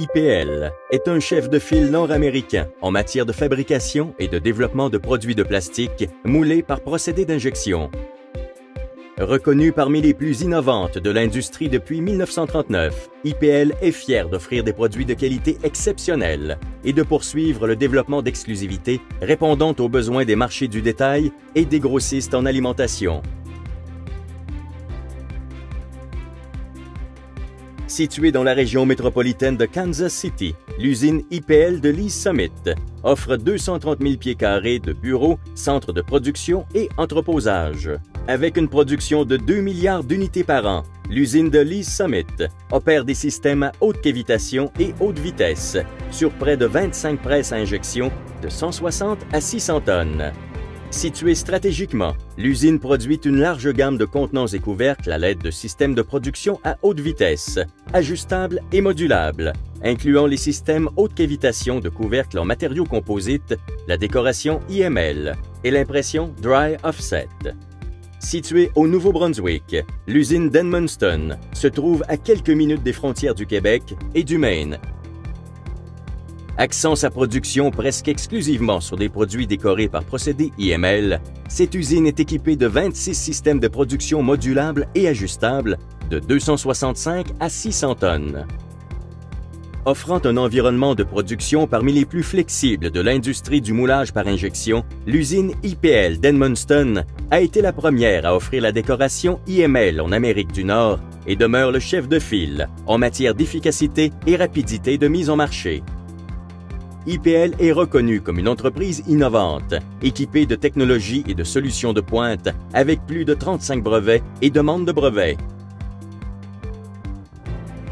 IPL est un chef de file nord-américain en matière de fabrication et de développement de produits de plastique moulés par procédé d'injection. Reconnue parmi les plus innovantes de l'industrie depuis 1939, IPL est fier d'offrir des produits de qualité exceptionnelle et de poursuivre le développement d'exclusivité répondant aux besoins des marchés du détail et des grossistes en alimentation. Située dans la région métropolitaine de Kansas City, l'usine IPL de Lee's Summit offre 230 000 pieds carrés de bureaux, centres de production et entreposage. Avec une production de 2 milliards d'unités par an, l'usine de Lee's Summit opère des systèmes à haute cavitation et haute vitesse sur près de 25 presses à injection de 160 à 600 tonnes. Située stratégiquement, l'usine produit une large gamme de contenants et couvercles à l'aide de systèmes de production à haute vitesse, ajustables et modulables, incluant les systèmes haute cavitation de couvercles en matériaux composites, la décoration IML et l'impression Dry Offset. Située au Nouveau-Brunswick, l'usine d'Edmundston se trouve à quelques minutes des frontières du Québec et du Maine. Axant sa production presque exclusivement sur des produits décorés par procédé IML, cette usine est équipée de 26 systèmes de production modulables et ajustables de 265 à 600 tonnes. Offrant un environnement de production parmi les plus flexibles de l'industrie du moulage par injection, l'usine IPL d'Edmundston a été la première à offrir la décoration IML en Amérique du Nord et demeure le chef de file en matière d'efficacité et rapidité de mise en marché. IPL est reconnue comme une entreprise innovante, équipée de technologies et de solutions de pointe, avec plus de 35 brevets et demandes de brevets.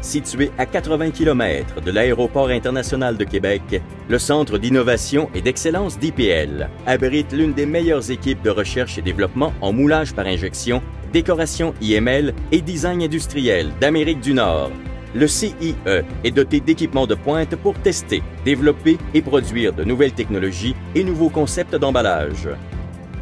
Situé à 80 km de l'aéroport international de Québec, le Centre d'innovation et d'excellence d'IPL abrite l'une des meilleures équipes de recherche et développement en moulage par injection, décoration IML et design industriel d'Amérique du Nord. Le CIE est doté d'équipements de pointe pour tester, développer et produire de nouvelles technologies et nouveaux concepts d'emballage.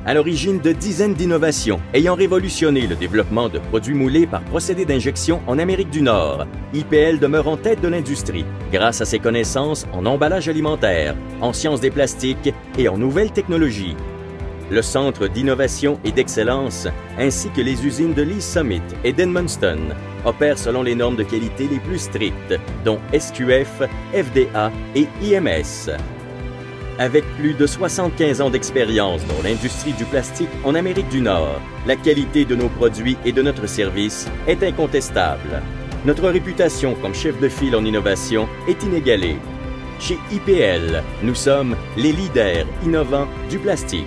À l'origine de dizaines d'innovations ayant révolutionné le développement de produits moulés par procédé d'injection en Amérique du Nord, IPL demeure en tête de l'industrie grâce à ses connaissances en emballage alimentaire, en sciences des plastiques et en nouvelles technologies. Le Centre d'innovation et d'excellence, ainsi que les usines de Lee's Summit et d'Edmundston, opèrent selon les normes de qualité les plus strictes, dont SQF, FDA et IMS. Avec plus de 75 ans d'expérience dans l'industrie du plastique en Amérique du Nord, la qualité de nos produits et de notre service est incontestable. Notre réputation comme chef de file en innovation est inégalée. Chez IPL, nous sommes les leaders innovants du plastique.